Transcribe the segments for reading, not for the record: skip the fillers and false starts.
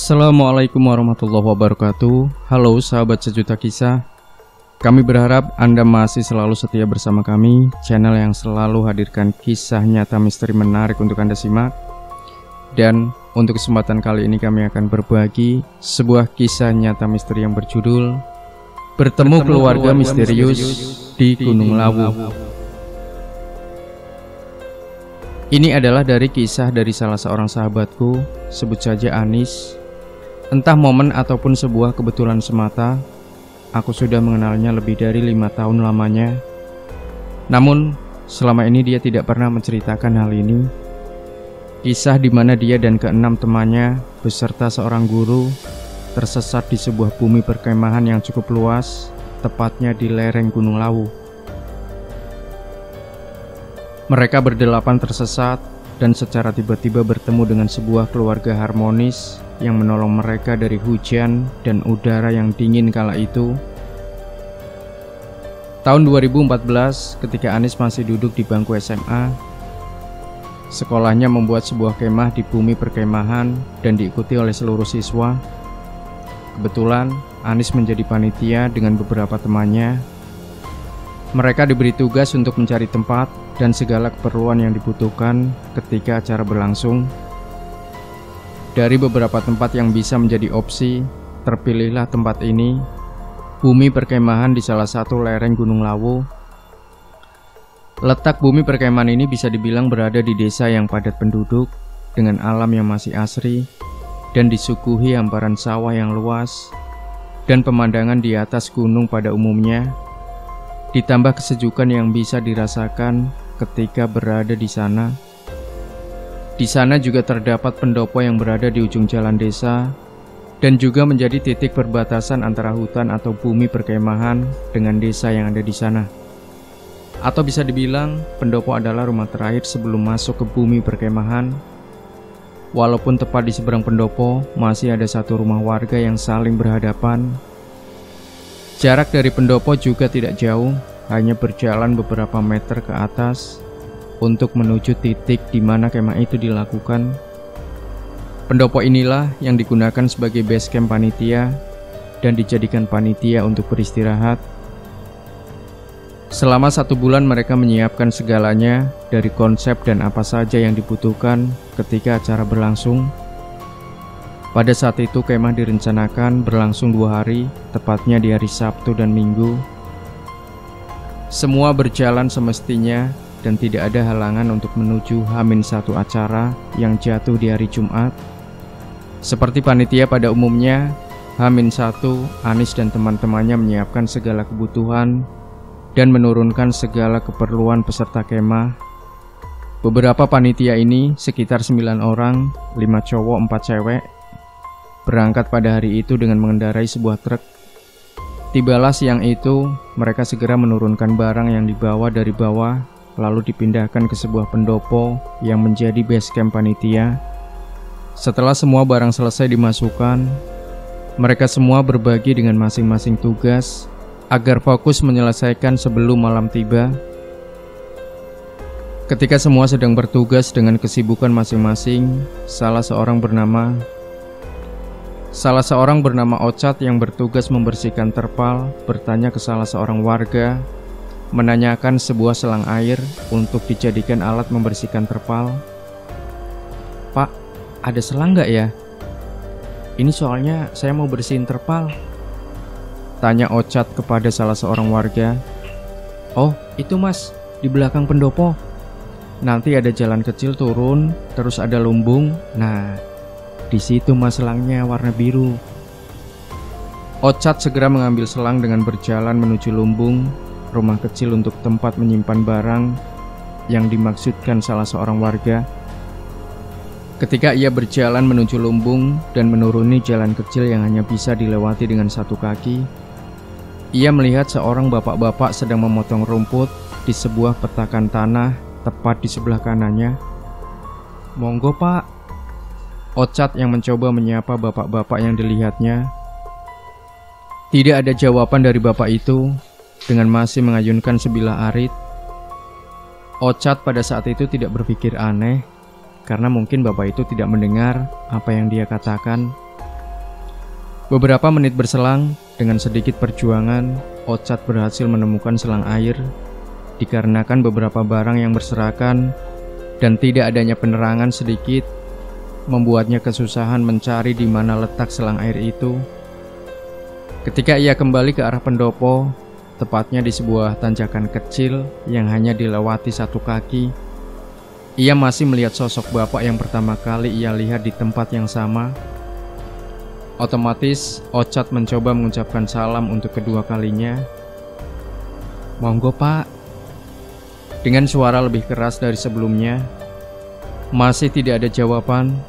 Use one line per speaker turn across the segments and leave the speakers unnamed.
Assalamualaikum warahmatullahi wabarakatuh. Halo sahabat sejuta kisah. Kami berharap Anda masih selalu setia bersama kami, channel yang selalu hadirkan kisah nyata misteri menarik untuk Anda simak. Dan untuk kesempatan kali ini kami akan berbagi sebuah kisah nyata misteri yang berjudul Bertemu Keluarga Misterius di Gunung Lawu. Ini adalah dari kisah dari salah seorang sahabatku, sebut saja Anis. Entah momen ataupun sebuah kebetulan semata, aku sudah mengenalnya lebih dari 5 tahun lamanya. Namun, selama ini dia tidak pernah menceritakan hal ini. Kisah di mana dia dan keenam temannya beserta seorang guru tersesat di sebuah bumi perkemahan yang cukup luas, tepatnya di lereng Gunung Lawu. Mereka berdelapan tersesat dan secara tiba-tiba bertemu dengan sebuah keluarga harmonis yang menolong mereka dari hujan dan udara yang dingin kala itu. Tahun 2014, ketika Anis masih duduk di bangku SMA, sekolahnya membuat sebuah kemah di bumi perkemahan dan diikuti oleh seluruh siswa. Kebetulan, Anis menjadi panitia dengan beberapa temannya. Mereka diberi tugas untuk mencari tempat dan segala keperluan yang dibutuhkan ketika acara berlangsung. Dari beberapa tempat yang bisa menjadi opsi, terpilihlah tempat ini, bumi perkemahan di salah satu lereng Gunung Lawu. Letak bumi perkemahan ini bisa dibilang berada di desa yang padat penduduk, dengan alam yang masih asri, dan disuguhi hamparan sawah yang luas, dan pemandangan di atas gunung pada umumnya, ditambah kesejukan yang bisa dirasakan ketika berada di sana. Di sana juga terdapat pendopo yang berada di ujung jalan desa dan juga menjadi titik perbatasan antara hutan atau bumi perkemahan dengan desa yang ada di sana. Atau bisa dibilang, pendopo adalah rumah terakhir sebelum masuk ke bumi perkemahan. Walaupun tepat di seberang pendopo, masih ada satu rumah warga yang saling berhadapan. Jarak dari pendopo juga tidak jauh, hanya berjalan beberapa meter ke atas untuk menuju titik di mana kemah itu dilakukan. Pendopo inilah yang digunakan sebagai base camp panitia dan dijadikan panitia untuk beristirahat. Selama 1 bulan mereka menyiapkan segalanya dari konsep dan apa saja yang dibutuhkan ketika acara berlangsung. Pada saat itu kemah direncanakan berlangsung 2 hari, tepatnya di hari Sabtu dan Minggu. Semua berjalan semestinya dan tidak ada halangan untuk menuju H-1 acara yang jatuh di hari Jumat. Seperti panitia pada umumnya, H-1 Anis dan teman-temannya menyiapkan segala kebutuhan dan menurunkan segala keperluan peserta kemah. Beberapa panitia ini, sekitar 9 orang, 5 cowok 4 cewek, berangkat pada hari itu dengan mengendarai sebuah truk. Tibalah siang itu, mereka segera menurunkan barang yang dibawa dari bawah, lalu dipindahkan ke sebuah pendopo yang menjadi base camp panitia. Setelah semua barang selesai dimasukkan, mereka semua berbagi dengan masing-masing tugas agar fokus menyelesaikan sebelum malam tiba. Ketika semua sedang bertugas dengan kesibukan masing-masing, salah seorang bernama Ocat yang bertugas membersihkan terpal bertanya ke salah seorang warga, menanyakan sebuah selang air untuk dijadikan alat membersihkan terpal. "Pak, ada selang nggak ya? Ini soalnya saya mau bersihin terpal," tanya Ocat kepada salah seorang warga. "Oh, itu mas, di belakang pendopo. Nanti ada jalan kecil turun, terus ada lumbung. Nah, di situ mas selangnya warna biru." Ocat segera mengambil selang dengan berjalan menuju lumbung, rumah kecil untuk tempat menyimpan barang yang dimaksudkan salah seorang warga. Ketika ia berjalan menuju lumbung dan menuruni jalan kecil yang hanya bisa dilewati dengan 1 kaki, ia melihat seorang bapak-bapak sedang memotong rumput di sebuah petakan tanah tepat di sebelah kanannya. "Monggo pak," Ocat yang mencoba menyapa bapak-bapak yang dilihatnya. Tidak ada jawaban dari bapak itu. Dengan masih mengayunkan sebilah arit, Ocat pada saat itu tidak berpikir aneh, karena mungkin bapak itu tidak mendengar apa yang dia katakan. Beberapa menit berselang, dengan sedikit perjuangan, Ocat berhasil menemukan selang air. Dikarenakan beberapa barang yang berserakan dan tidak adanya penerangan sedikit, membuatnya kesusahan mencari di mana letak selang air itu. Ketika ia kembali ke arah pendopo, tepatnya di sebuah tanjakan kecil yang hanya dilewati satu kaki, ia masih melihat sosok bapak yang pertama kali ia lihat di tempat yang sama. Otomatis, Ocat mencoba mengucapkan salam untuk kedua kalinya. "Monggo, Pak." Dengan suara lebih keras dari sebelumnya. Masih tidak ada jawaban,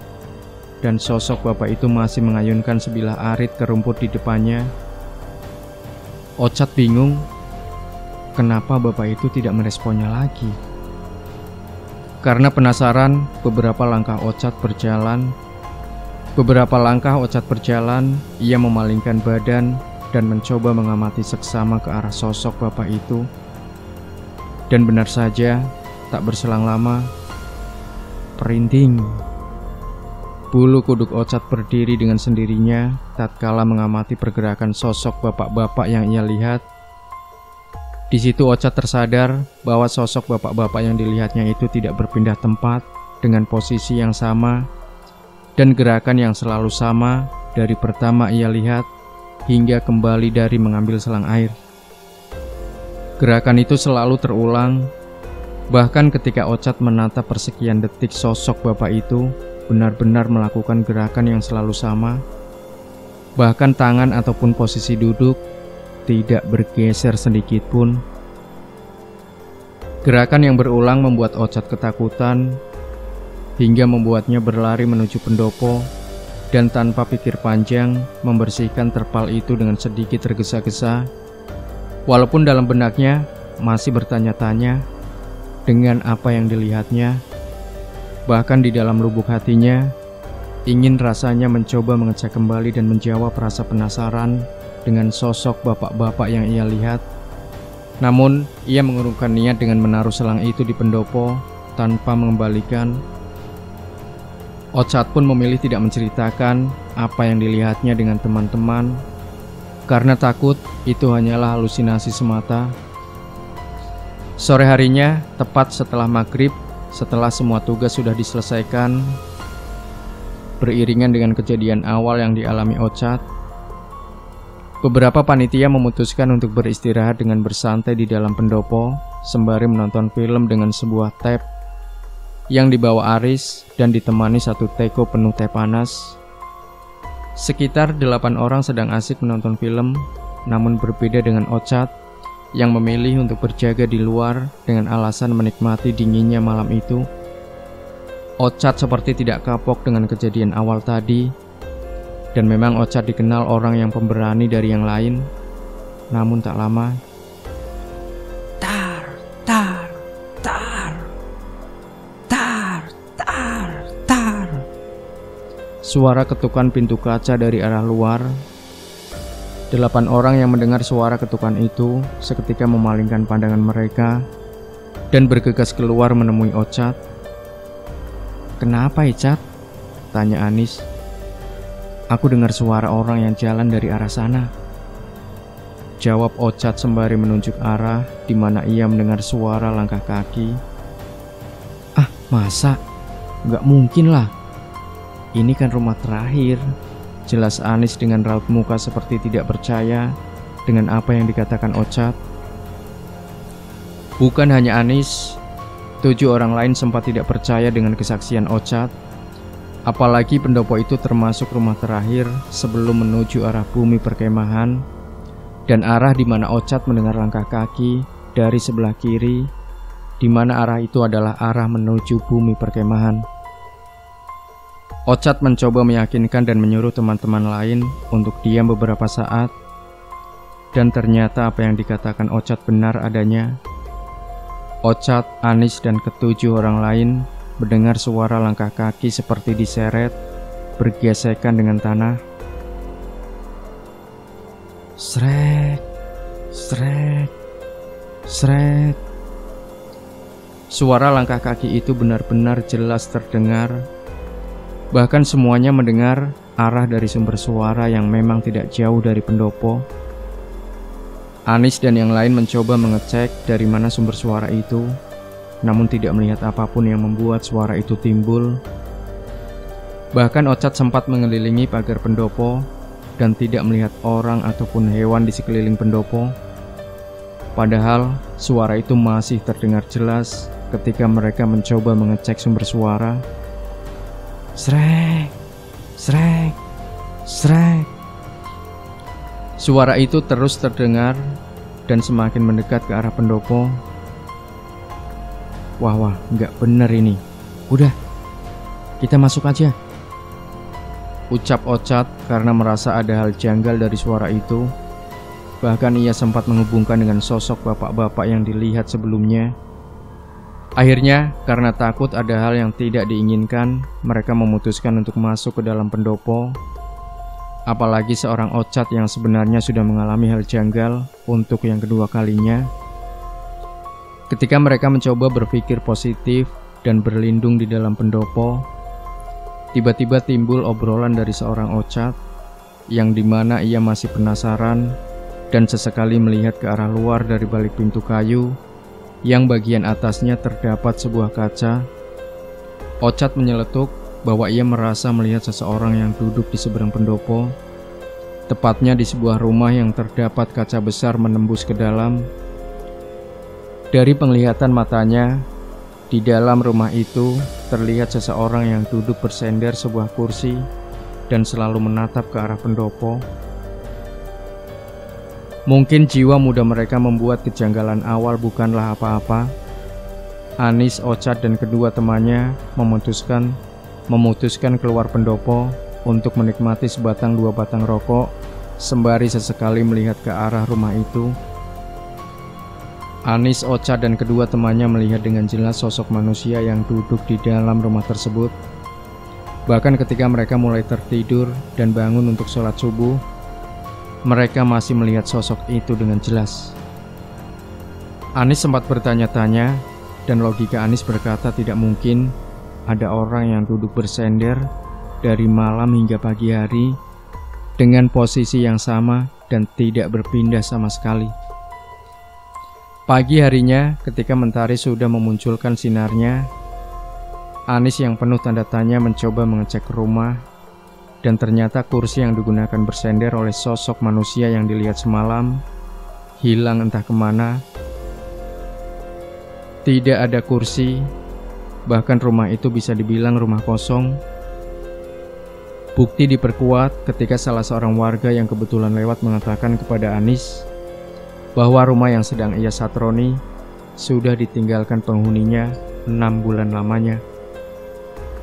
dan sosok bapak itu masih mengayunkan sebilah arit ke rumput di depannya. Ocat bingung, kenapa bapak itu tidak meresponnya lagi. Karena penasaran, beberapa langkah Ocat berjalan, ia memalingkan badan dan mencoba mengamati seksama ke arah sosok bapak itu. Dan benar saja, tak berselang lama, perinding. Bulu kuduk Ocat berdiri dengan sendirinya tatkala mengamati pergerakan sosok bapak-bapak yang ia lihat. Di situ Ocat tersadar bahwa sosok bapak-bapak yang dilihatnya itu tidak berpindah tempat dengan posisi yang sama dan gerakan yang selalu sama dari pertama ia lihat hingga kembali dari mengambil selang air. Gerakan itu selalu terulang, bahkan ketika Ocat menatap persekian detik sosok bapak itu benar-benar melakukan gerakan yang selalu sama. Bahkan tangan ataupun posisi duduk tidak bergeser sedikit pun. Gerakan yang berulang membuat Ocat ketakutan hingga membuatnya berlari menuju pendopo dan tanpa pikir panjang membersihkan terpal itu dengan sedikit tergesa-gesa. Walaupun dalam benaknya masih bertanya-tanya dengan apa yang dilihatnya. Bahkan di dalam lubuk hatinya ingin rasanya mencoba mengecek kembali dan menjawab rasa penasaran dengan sosok bapak-bapak yang ia lihat. Namun ia mengurungkan niat dengan menaruh selang itu di pendopo tanpa mengembalikan. Ocat pun memilih tidak menceritakan apa yang dilihatnya dengan teman-teman karena takut itu hanyalah halusinasi semata. Sore harinya, tepat setelah maghrib, setelah semua tugas sudah diselesaikan, beriringan dengan kejadian awal yang dialami Ocat, beberapa panitia memutuskan untuk beristirahat dengan bersantai di dalam pendopo sembari menonton film dengan sebuah tab yang dibawa Aris dan ditemani satu teko penuh teh panas. Sekitar 8 orang sedang asik menonton film, namun berbeda dengan Ocat yang memilih untuk berjaga di luar dengan alasan menikmati dinginnya malam itu. Ocat seperti tidak kapok dengan kejadian awal tadi, dan memang Ocat dikenal orang yang pemberani dari yang lain. Namun tak lama, tar, tar, tar, tar, tar, tar. Suara ketukan pintu kaca dari arah luar. 8 orang yang mendengar suara ketukan itu seketika memalingkan pandangan mereka dan bergegas keluar menemui Ocat. "Kenapa, Cat?" tanya Anis. "Aku dengar suara orang yang jalan dari arah sana," jawab Ocat sembari menunjuk arah di mana ia mendengar suara langkah kaki. "Ah, masa? Nggak mungkin lah. Ini kan rumah terakhir," jelas Anis dengan raut muka seperti tidak percaya dengan apa yang dikatakan Ocat. Bukan hanya Anis, 7 orang lain sempat tidak percaya dengan kesaksian Ocat. Apalagi pendopo itu termasuk rumah terakhir sebelum menuju arah bumi perkemahan dan arah di mana Ocat mendengar langkah kaki dari sebelah kiri, di mana arah itu adalah arah menuju bumi perkemahan. Ocat mencoba meyakinkan dan menyuruh teman-teman lain untuk diam beberapa saat, dan ternyata apa yang dikatakan Ocat benar adanya. Ocat, Anis, dan ke-7 orang lain mendengar suara langkah kaki seperti diseret, bergesekan dengan tanah. Srek, srek, srek. Suara langkah kaki itu benar-benar jelas terdengar. Bahkan semuanya mendengar arah dari sumber suara yang memang tidak jauh dari pendopo. Anis dan yang lain mencoba mengecek dari mana sumber suara itu, namun tidak melihat apapun yang membuat suara itu timbul. Bahkan Ocat sempat mengelilingi pagar pendopo dan tidak melihat orang ataupun hewan di sekeliling pendopo. Padahal suara itu masih terdengar jelas ketika mereka mencoba mengecek sumber suara. Srek, srek, srek. Suara itu terus terdengar dan semakin mendekat ke arah pendopo. Wah, nggak bener ini. Udah, kita masuk aja, ucap Ocat karena merasa ada hal janggal dari suara itu. Bahkan ia sempat menghubungkan dengan sosok bapak-bapak yang dilihat sebelumnya. Akhirnya, karena takut ada hal yang tidak diinginkan, mereka memutuskan untuk masuk ke dalam pendopo. Apalagi seorang Ocat yang sebenarnya sudah mengalami hal janggal untuk yang kedua kalinya. Ketika mereka mencoba berpikir positif dan berlindung di dalam pendopo, tiba-tiba timbul obrolan dari seorang Ocat yang dimana ia masih penasaran dan sesekali melihat ke arah luar dari balik pintu kayu yang bagian atasnya terdapat sebuah kaca. Ocat menyeletuk bahwa ia merasa melihat seseorang yang duduk di seberang pendopo, tepatnya di sebuah rumah yang terdapat kaca besar menembus ke dalam. Dari penglihatan matanya, di dalam rumah itu terlihat seseorang yang duduk bersender sebuah kursi dan selalu menatap ke arah pendopo. Mungkin jiwa muda mereka membuat kejanggalan awal bukanlah apa-apa. Anis, Ocat, dan kedua temannya memutuskan keluar pendopo untuk menikmati sebatang dua batang rokok, sembari sesekali melihat ke arah rumah itu. Anis, Ocat, dan kedua temannya melihat dengan jelas sosok manusia yang duduk di dalam rumah tersebut. Bahkan ketika mereka mulai tertidur dan bangun untuk sholat subuh, mereka masih melihat sosok itu dengan jelas. Anis sempat bertanya-tanya, dan logika Anis berkata tidak mungkin ada orang yang duduk bersender dari malam hingga pagi hari dengan posisi yang sama dan tidak berpindah sama sekali. Pagi harinya, ketika mentari sudah memunculkan sinarnya, Anis yang penuh tanda tanya mencoba mengecek rumah, dan ternyata kursi yang digunakan bersender oleh sosok manusia yang dilihat semalam hilang entah kemana. Tidak ada kursi, bahkan rumah itu bisa dibilang rumah kosong. Bukti diperkuat ketika salah seorang warga yang kebetulan lewat mengatakan kepada Anis bahwa rumah yang sedang ia satroni sudah ditinggalkan penghuninya 6 bulan lamanya.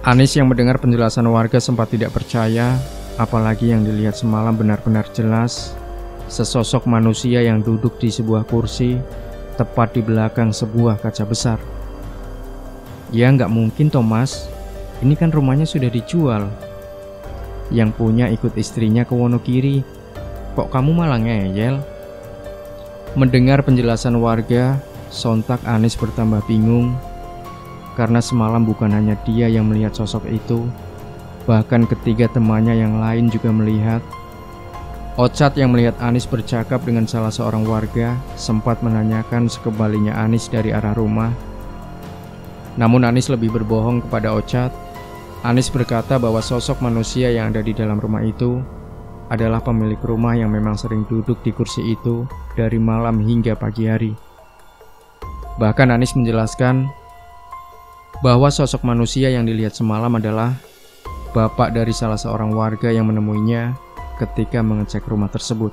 Anis yang mendengar penjelasan warga sempat tidak percaya, apalagi yang dilihat semalam benar-benar jelas, sesosok manusia yang duduk di sebuah kursi tepat di belakang sebuah kaca besar. Ya nggak mungkin Thomas, ini kan rumahnya sudah dijual. Yang punya ikut istrinya ke Wonogiri, kok kamu malah ngeyel? Mendengar penjelasan warga, sontak Anis bertambah bingung. Karena semalam bukan hanya dia yang melihat sosok itu, bahkan ketiga temannya yang lain juga melihat. Ocat yang melihat Anis bercakap dengan salah seorang warga sempat menanyakan sekembalinya Anis dari arah rumah. Namun Anis lebih berbohong kepada Ocat. Anis berkata bahwa sosok manusia yang ada di dalam rumah itu adalah pemilik rumah yang memang sering duduk di kursi itu dari malam hingga pagi hari. Bahkan Anis menjelaskan bahwa sosok manusia yang dilihat semalam adalah bapak dari salah seorang warga yang menemuinya ketika mengecek rumah tersebut.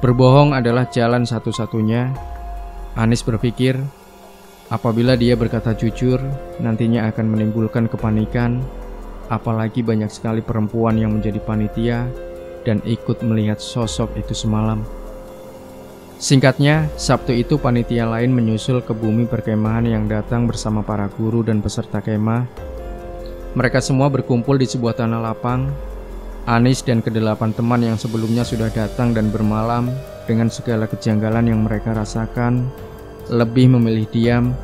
Berbohong adalah jalan satu-satunya. Anis berpikir, apabila dia berkata jujur, nantinya akan menimbulkan kepanikan, apalagi banyak sekali perempuan yang menjadi panitia dan ikut melihat sosok itu semalam. Singkatnya, Sabtu itu panitia lain menyusul ke bumi perkemahan yang datang bersama para guru dan peserta kemah. Mereka semua berkumpul di sebuah tanah lapang. Anis dan kedelapan teman yang sebelumnya sudah datang dan bermalam dengan segala kejanggalan yang mereka rasakan, lebih memilih diam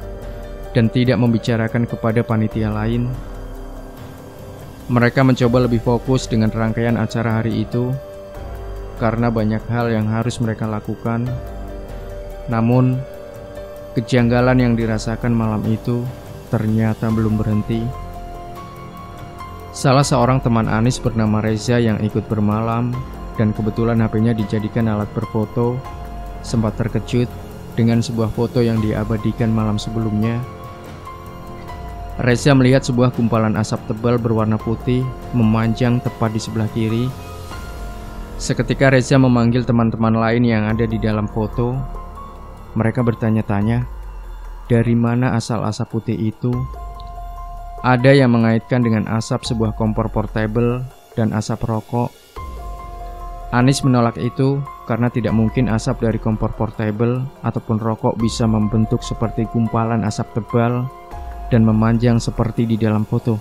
dan tidak membicarakan kepada panitia lain. Mereka mencoba lebih fokus dengan rangkaian acara hari itu karena banyak hal yang harus mereka lakukan. Namun, kejanggalan yang dirasakan malam itu ternyata belum berhenti. Salah seorang teman Anis bernama Reza yang ikut bermalam dan kebetulan HP-nya dijadikan alat berfoto sempat terkejut dengan sebuah foto yang diabadikan malam sebelumnya. Reza melihat sebuah gumpalan asap tebal berwarna putih memanjang tepat di sebelah kiri. Seketika Reza memanggil teman-teman lain yang ada di dalam foto. Mereka bertanya-tanya, dari mana asal asap putih itu? Ada yang mengaitkan dengan asap sebuah kompor portable dan asap rokok. Anis menolak itu karena tidak mungkin asap dari kompor portable ataupun rokok bisa membentuk seperti gumpalan asap tebal dan memanjang seperti di dalam foto.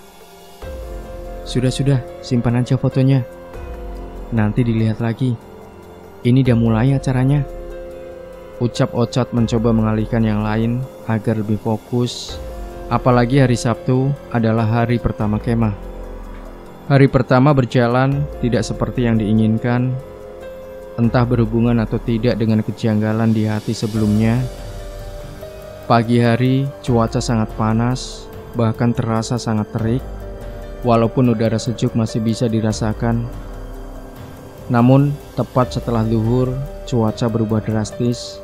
Sudah, simpan aja fotonya. Nanti dilihat lagi. Ini udah mulai acaranya. Ucap Ocot mencoba mengalihkan yang lain agar lebih fokus. Apalagi hari Sabtu adalah hari pertama kemah. Hari pertama berjalan tidak seperti yang diinginkan. Entah berhubungan atau tidak dengan kejanggalan di hati sebelumnya. Pagi hari cuaca sangat panas, bahkan terasa sangat terik. Walaupun udara sejuk masih bisa dirasakan. Namun tepat setelah zuhur, cuaca berubah drastis.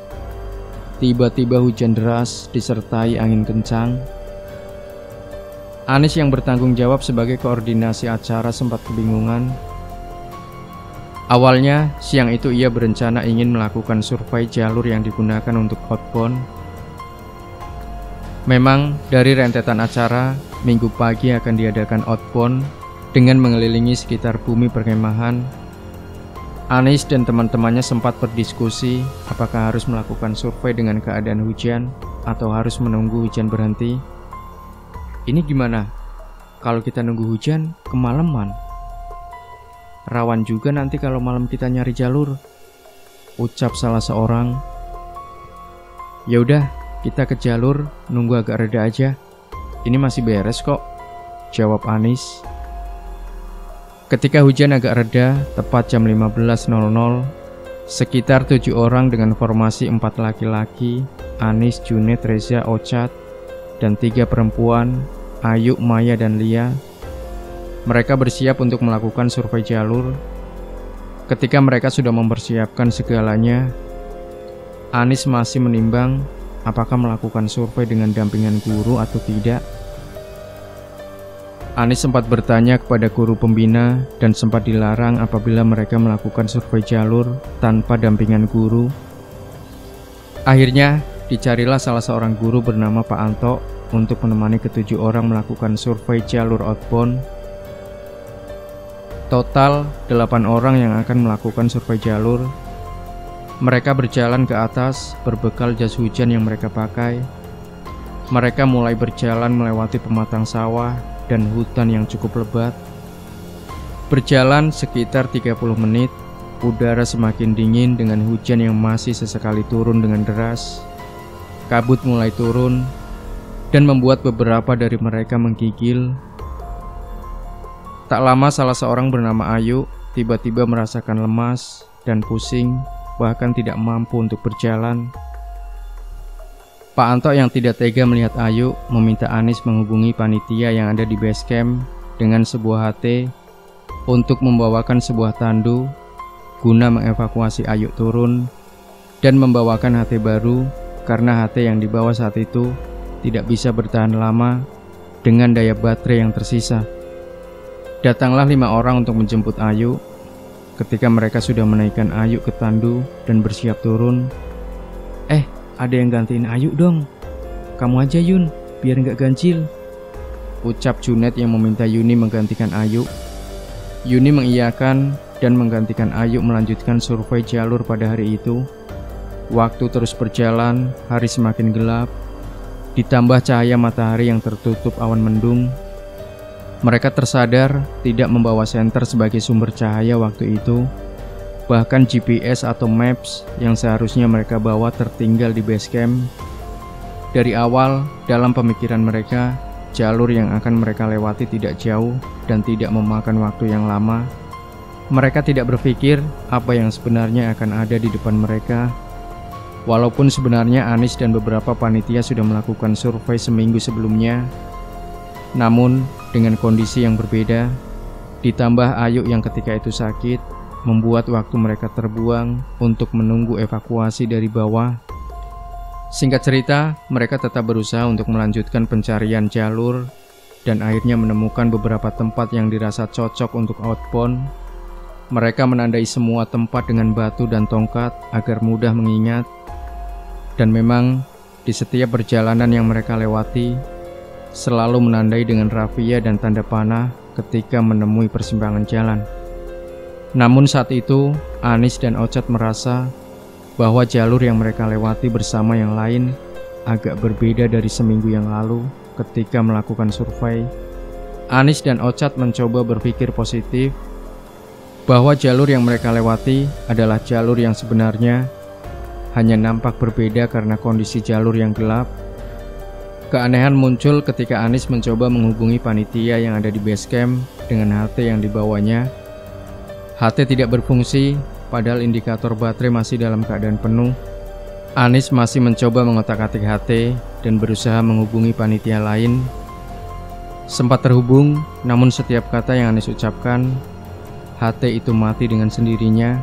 Tiba-tiba hujan deras disertai angin kencang. Anis yang bertanggung jawab sebagai koordinasi acara sempat kebingungan. Awalnya, siang itu ia berencana ingin melakukan survei jalur yang digunakan untuk outbound. Memang dari rentetan acara, minggu pagi akan diadakan outbound dengan mengelilingi sekitar bumi perkemahan. Anis dan teman-temannya sempat berdiskusi apakah harus melakukan survei dengan keadaan hujan atau harus menunggu hujan berhenti. Ini gimana? Kalau kita nunggu hujan, kemalaman. Rawan juga nanti kalau malam kita nyari jalur, ucap salah seorang. Ya udah, kita ke jalur, nunggu agak reda aja. Ini masih beres kok, jawab Anis. Ketika hujan agak reda, tepat jam 15.00, sekitar 7 orang dengan formasi 4 laki-laki, Anis, Junet, Reza, Ocot, dan 3 perempuan, Ayu, Maya, dan Lia. Mereka bersiap untuk melakukan survei jalur. Ketika mereka sudah mempersiapkan segalanya, Anis masih menimbang apakah melakukan survei dengan dampingan guru atau tidak. Anis sempat bertanya kepada guru pembina dan sempat dilarang apabila mereka melakukan survei jalur tanpa dampingan guru. Akhirnya, dicarilah salah seorang guru bernama Pak Anto untuk menemani ke-7 orang melakukan survei jalur outbound. Total 8 orang yang akan melakukan survei jalur. Mereka berjalan ke atas berbekal jas hujan yang mereka pakai. Mereka mulai berjalan melewati pematang sawah dan hutan yang cukup lebat. Berjalan sekitar 30 menit, udara semakin dingin dengan hujan yang masih sesekali turun dengan deras. Kabut mulai turun dan membuat beberapa dari mereka menggigil. Tak lama salah seorang bernama Ayu tiba-tiba merasakan lemas dan pusing, bahkan tidak mampu untuk berjalan. Pak Anto yang tidak tega melihat Ayu meminta Anis menghubungi panitia yang ada di base camp dengan sebuah HT untuk membawakan sebuah tandu guna mengevakuasi Ayu turun dan membawakan HT baru karena HT yang dibawa saat itu tidak bisa bertahan lama dengan daya baterai yang tersisa. Datanglah 5 orang untuk menjemput Ayu. Ketika mereka sudah menaikkan Ayu ke tandu dan bersiap turun, ada yang gantiin Ayu dong. Kamu aja Yun, biar nggak ganjil, ucap Junet yang meminta Yuni menggantikan Ayu. Yuni mengiyakan dan menggantikan Ayu melanjutkan survei jalur pada hari itu. Waktu terus berjalan, hari semakin gelap, ditambah cahaya matahari yang tertutup awan mendung. Mereka tersadar tidak membawa senter sebagai sumber cahaya waktu itu. Bahkan GPS atau maps yang seharusnya mereka bawa tertinggal di base camp. Dari awal, dalam pemikiran mereka, jalur yang akan mereka lewati tidak jauh dan tidak memakan waktu yang lama, mereka tidak berpikir apa yang sebenarnya akan ada di depan mereka. Walaupun sebenarnya Anis dan beberapa panitia sudah melakukan survei seminggu sebelumnya, namun dengan kondisi yang berbeda, ditambah Ayu yang ketika itu sakit, membuat waktu mereka terbuang untuk menunggu evakuasi dari bawah. Singkat cerita, mereka tetap berusaha untuk melanjutkan pencarian jalur dan akhirnya menemukan beberapa tempat yang dirasa cocok untuk outbound. Mereka menandai semua tempat dengan batu dan tongkat agar mudah mengingat. Dan memang di setiap perjalanan yang mereka lewati, selalu menandai dengan rafia dan tanda panah ketika menemui persimpangan jalan. Namun saat itu, Anis dan Ochot merasa bahwa jalur yang mereka lewati bersama yang lain agak berbeda dari seminggu yang lalu ketika melakukan survei. Anis dan Ochot mencoba berpikir positif bahwa jalur yang mereka lewati adalah jalur yang sebenarnya, hanya nampak berbeda karena kondisi jalur yang gelap. Keanehan muncul ketika Anis mencoba menghubungi panitia yang ada di base camp dengan HT yang dibawanya. HT tidak berfungsi, padahal indikator baterai masih dalam keadaan penuh. Anis masih mencoba mengotak-atik HT dan berusaha menghubungi panitia lain. Sempat terhubung, namun setiap kata yang Anis ucapkan, HT itu mati dengan sendirinya.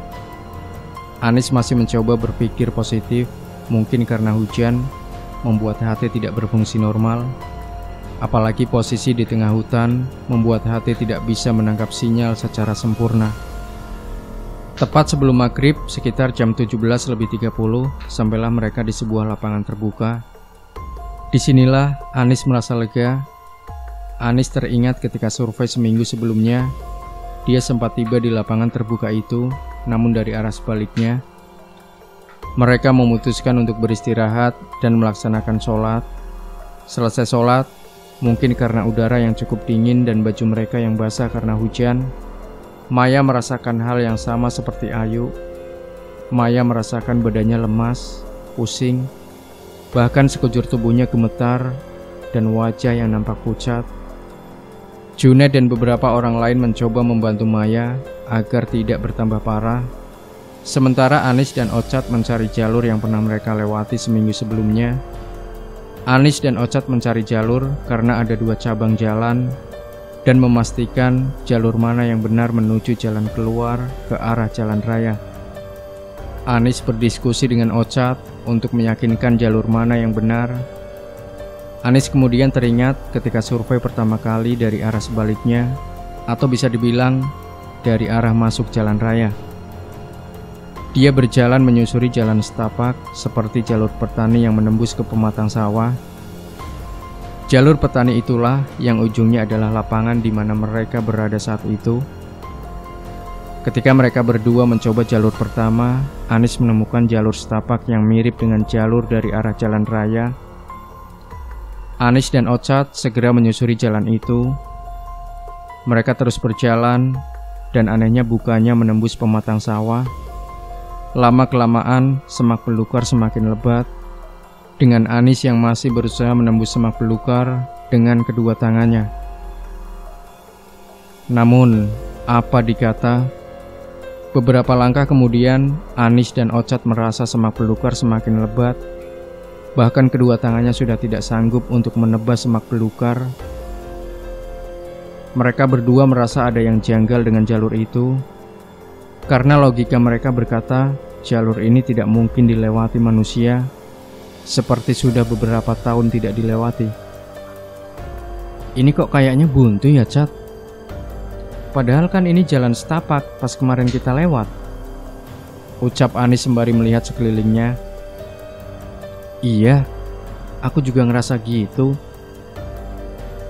Anis masih mencoba berpikir positif, mungkin karena hujan membuat HT tidak berfungsi normal. Apalagi posisi di tengah hutan membuat HT tidak bisa menangkap sinyal secara sempurna. Tepat sebelum maghrib, sekitar jam 17.30, sampailah mereka di sebuah lapangan terbuka. Disinilah Anis merasa lega. Anis teringat ketika survei seminggu sebelumnya, dia sempat tiba di lapangan terbuka itu, namun dari arah sebaliknya. Mereka memutuskan untuk beristirahat dan melaksanakan sholat. Selesai sholat, mungkin karena udara yang cukup dingin dan baju mereka yang basah karena hujan, Maya merasakan hal yang sama seperti Ayu. Maya merasakan badannya lemas, pusing, bahkan sekujur tubuhnya gemetar dan wajah yang nampak pucat. Junaid dan beberapa orang lain mencoba membantu Maya agar tidak bertambah parah. Sementara Anis dan Ochot mencari jalur yang pernah mereka lewati seminggu sebelumnya. Anis dan Ochot mencari jalur karena ada 2 cabang jalan dan memastikan jalur mana yang benar menuju jalan keluar ke arah jalan raya. Anis berdiskusi dengan Ochot untuk meyakinkan jalur mana yang benar. Anis kemudian teringat ketika survei pertama kali dari arah sebaliknya, atau bisa dibilang dari arah masuk jalan raya. Dia berjalan menyusuri jalan setapak seperti jalur petani yang menembus ke pematang sawah. Jalur petani itulah yang ujungnya adalah lapangan di mana mereka berada saat itu. Ketika mereka berdua mencoba jalur pertama, Anis menemukan jalur setapak yang mirip dengan jalur dari arah jalan raya. Anis dan Ochot segera menyusuri jalan itu. Mereka terus berjalan, dan anehnya bukannya menembus pematang sawah. Lama-kelamaan, semak belukar semakin lebat, dengan Anis yang masih berusaha menembus semak belukar dengan kedua tangannya. Namun, apa dikata, beberapa langkah kemudian Anis dan Ochot merasa semak belukar semakin lebat. Bahkan kedua tangannya sudah tidak sanggup untuk menebas semak belukar. Mereka berdua merasa ada yang janggal dengan jalur itu, karena logika mereka berkata jalur ini tidak mungkin dilewati manusia, seperti sudah beberapa tahun tidak dilewati. Ini kok kayaknya buntu ya, Cat? Padahal kan ini jalan setapak pas kemarin kita lewat, ucap Anis sembari melihat sekelilingnya. Iya, aku juga ngerasa gitu.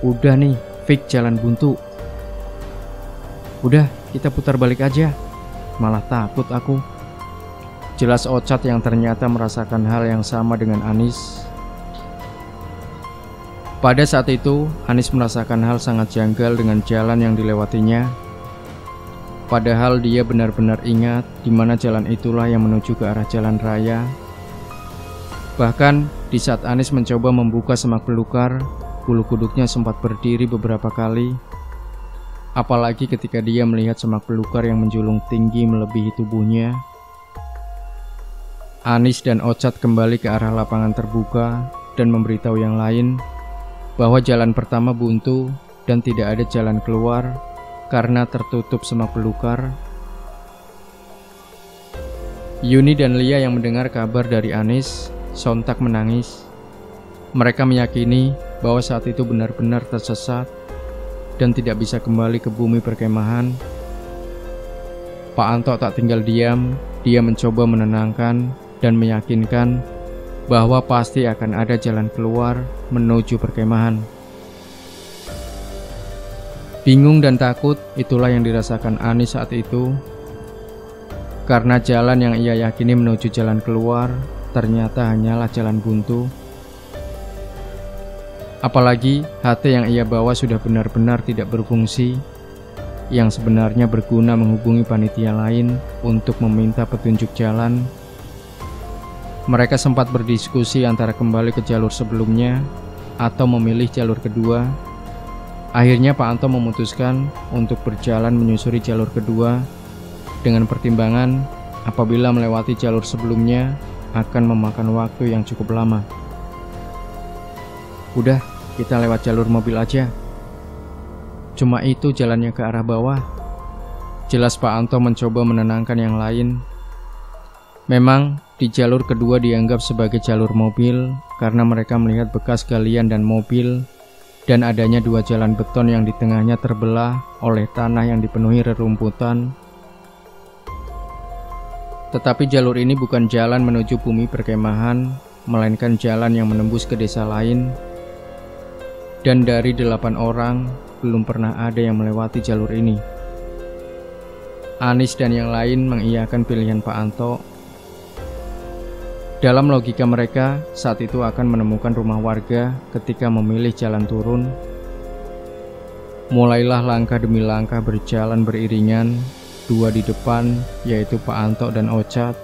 Udah nih, fix jalan buntu. Udah, kita putar balik aja. Malah takut aku. Jelas Ochot yang ternyata merasakan hal yang sama dengan Anis. Pada saat itu, Anis merasakan hal sangat janggal dengan jalan yang dilewatinya. Padahal dia benar-benar ingat di mana jalan itulah yang menuju ke arah jalan raya. Bahkan di saat Anis mencoba membuka semak belukar, bulu kuduknya sempat berdiri beberapa kali. Apalagi ketika dia melihat semak belukar yang menjulung tinggi melebihi tubuhnya. Anis dan Ocat kembali ke arah lapangan terbuka dan memberitahu yang lain bahwa jalan pertama buntu dan tidak ada jalan keluar karena tertutup semak belukar. Yuni dan Lia yang mendengar kabar dari Anis sontak menangis. Mereka meyakini bahwa saat itu benar-benar tersesat dan tidak bisa kembali ke bumi perkemahan. Pak Anto tak tinggal diam, dia mencoba menenangkan dan meyakinkan bahwa pasti akan ada jalan keluar menuju perkemahan. Bingung dan takut itulah yang dirasakan Anis saat itu, karena jalan yang ia yakini menuju jalan keluar ternyata hanyalah jalan buntu. Apalagi HT yang ia bawa sudah benar-benar tidak berfungsi, yang sebenarnya berguna menghubungi panitia lain untuk meminta petunjuk jalan. Mereka sempat berdiskusi antara kembali ke jalur sebelumnya atau memilih jalur kedua. Akhirnya Pak Anto memutuskan untuk berjalan menyusuri jalur kedua dengan pertimbangan apabila melewati jalur sebelumnya akan memakan waktu yang cukup lama. Udah, kita lewat jalur mobil aja. Cuma itu jalannya ke arah bawah. Jelas Pak Anto mencoba menenangkan yang lain. Memang di jalur kedua dianggap sebagai jalur mobil karena mereka melihat bekas galian dan mobil dan adanya dua jalan beton yang di tengahnya terbelah oleh tanah yang dipenuhi rerumputan. Tetapi jalur ini bukan jalan menuju bumi perkemahan, melainkan jalan yang menembus ke desa lain. Dan dari 8 orang, belum pernah ada yang melewati jalur ini. Anis dan yang lain mengiyakan pilihan Pak Anto. Dalam logika mereka, saat itu akan menemukan rumah warga ketika memilih jalan turun. Mulailah langkah demi langkah berjalan beriringan, 2 di depan, yaitu Pak Anto dan Ocat,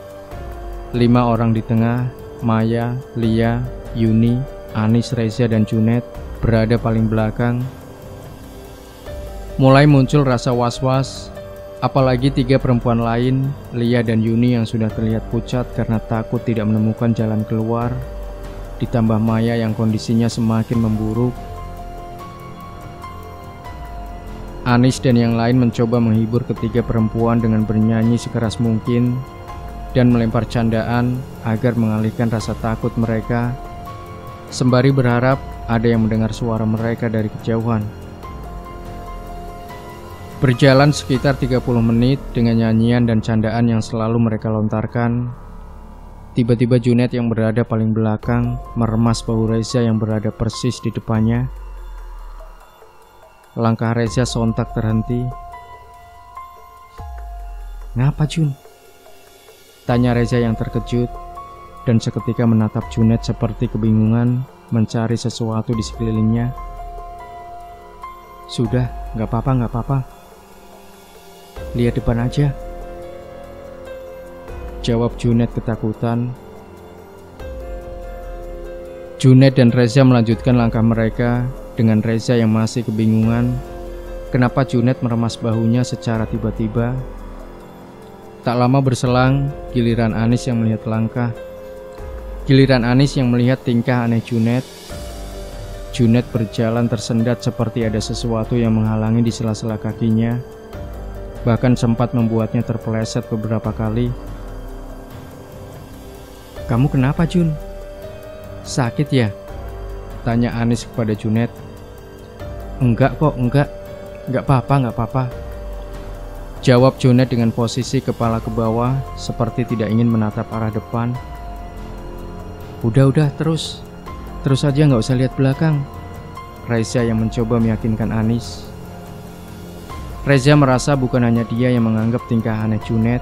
5 orang di tengah, Maya, Lia, Yuni, Anis, Reza, dan Junet berada paling belakang. Mulai muncul rasa was-was, apalagi 3 perempuan lain, Lia dan Yuni yang sudah terlihat pucat karena takut tidak menemukan jalan keluar, ditambah Maya yang kondisinya semakin memburuk. Anis dan yang lain mencoba menghibur ketiga perempuan dengan bernyanyi sekeras mungkin dan melempar candaan agar mengalihkan rasa takut mereka, sembari berharap ada yang mendengar suara mereka dari kejauhan. Berjalan sekitar 30 menit dengan nyanyian dan candaan yang selalu mereka lontarkan. Tiba-tiba Junet yang berada paling belakang meremas bahu Reza yang berada persis di depannya. Langkah Reza sontak terhenti. "Ngapa, Jun?" tanya Reza yang terkejut dan seketika menatap Junet seperti kebingungan mencari sesuatu di sekelilingnya. "Sudah, gak apa-apa. Lihat depan aja," jawab Junet ketakutan. Junet dan Reza melanjutkan langkah mereka dengan Reza yang masih kebingungan kenapa Junet meremas bahunya secara tiba-tiba. Tak lama berselang, giliran Anis yang melihat tingkah aneh Junet. Junet berjalan tersendat seperti ada sesuatu yang menghalangi di sela-sela kakinya, bahkan sempat membuatnya terpeleset beberapa kali. "Kamu kenapa, Jun? Sakit ya?" tanya Anis kepada Junet. Enggak kok, enggak apa-apa, jawab Junet dengan posisi kepala ke bawah seperti tidak ingin menatap arah depan. Udah, terus aja, nggak usah lihat belakang," Reza yang mencoba meyakinkan Anis. Reza merasa bukan hanya dia yang menganggap tingkah aneh Junet,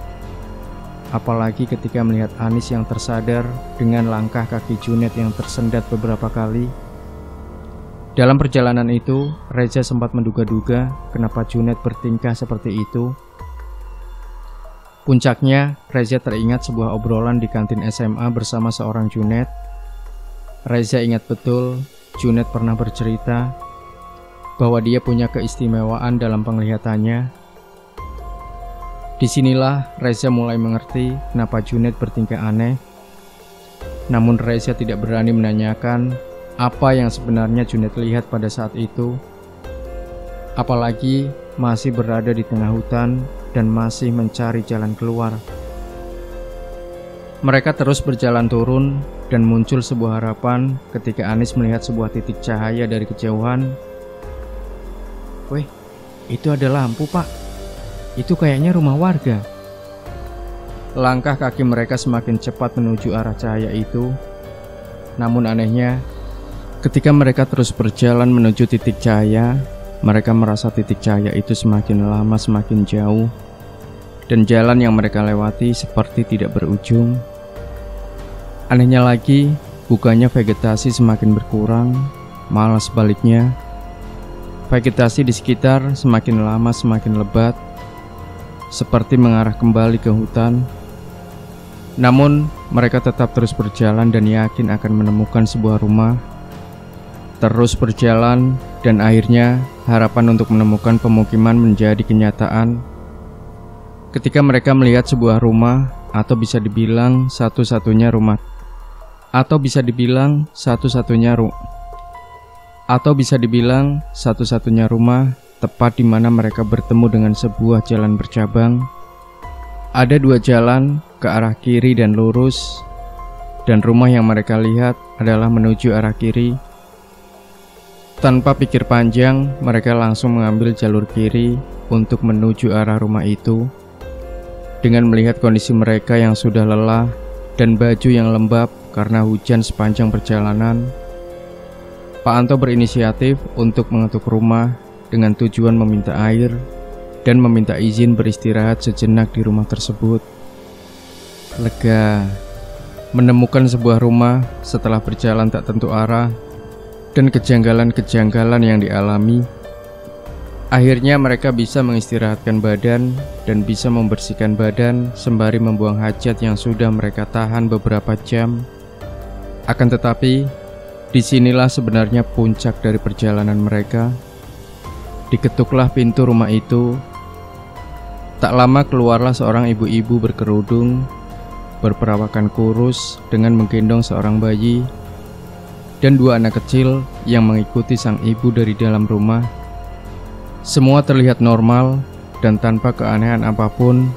apalagi ketika melihat Anis yang tersadar dengan langkah kaki Junet yang tersendat beberapa kali. Dalam perjalanan itu, Reza sempat menduga-duga kenapa Junet bertingkah seperti itu. Puncaknya, Reza teringat sebuah obrolan di kantin SMA bersama seorang Junet. Reza ingat betul Junet pernah bercerita bahwa dia punya keistimewaan dalam penglihatannya. Disinilah Reza mulai mengerti kenapa Junet bertingkah aneh. Namun Reza tidak berani menanyakan apa yang sebenarnya Junet lihat pada saat itu. Apalagi masih berada di tengah hutan dan masih mencari jalan keluar. Mereka terus berjalan turun dan muncul sebuah harapan ketika Anis melihat sebuah titik cahaya dari kejauhan. "Weh, itu ada lampu, Pak. Itu kayaknya rumah warga." Langkah kaki mereka semakin cepat menuju arah cahaya itu. Namun anehnya, ketika mereka terus berjalan menuju titik cahaya, mereka merasa titik cahaya itu semakin lama semakin jauh, dan jalan yang mereka lewati seperti tidak berujung. Anehnya lagi, bukannya vegetasi semakin berkurang, malah sebaliknya. Vegetasi di sekitar semakin lama semakin lebat, seperti mengarah kembali ke hutan. Namun, mereka tetap terus berjalan dan yakin akan menemukan sebuah rumah. Terus berjalan, dan akhirnya harapan untuk menemukan pemukiman menjadi kenyataan. Ketika mereka melihat sebuah rumah, atau bisa dibilang satu-satunya rumah tepat di mana mereka bertemu dengan sebuah jalan bercabang. Ada dua jalan ke arah kiri dan lurus, dan rumah yang mereka lihat adalah menuju arah kiri. Tanpa pikir panjang, mereka langsung mengambil jalur kiri untuk menuju arah rumah itu. Dengan melihat kondisi mereka yang sudah lelah dan baju yang lembab karena hujan sepanjang perjalanan, Pak Anto berinisiatif untuk mengetuk rumah dengan tujuan meminta air dan meminta izin beristirahat sejenak di rumah tersebut. Lega menemukan sebuah rumah setelah berjalan tak tentu arah dan kejanggalan-kejanggalan yang dialami. Akhirnya mereka bisa mengistirahatkan badan dan bisa membersihkan badan sembari membuang hajat yang sudah mereka tahan beberapa jam. Akan tetapi, disinilah sebenarnya puncak dari perjalanan mereka. Diketuklah pintu rumah itu. Tak lama keluarlah seorang ibu-ibu berkerudung, berperawakan kurus dengan menggendong seorang bayi, dan dua anak kecil yang mengikuti sang ibu dari dalam rumah. Semua terlihat normal dan tanpa keanehan apapun.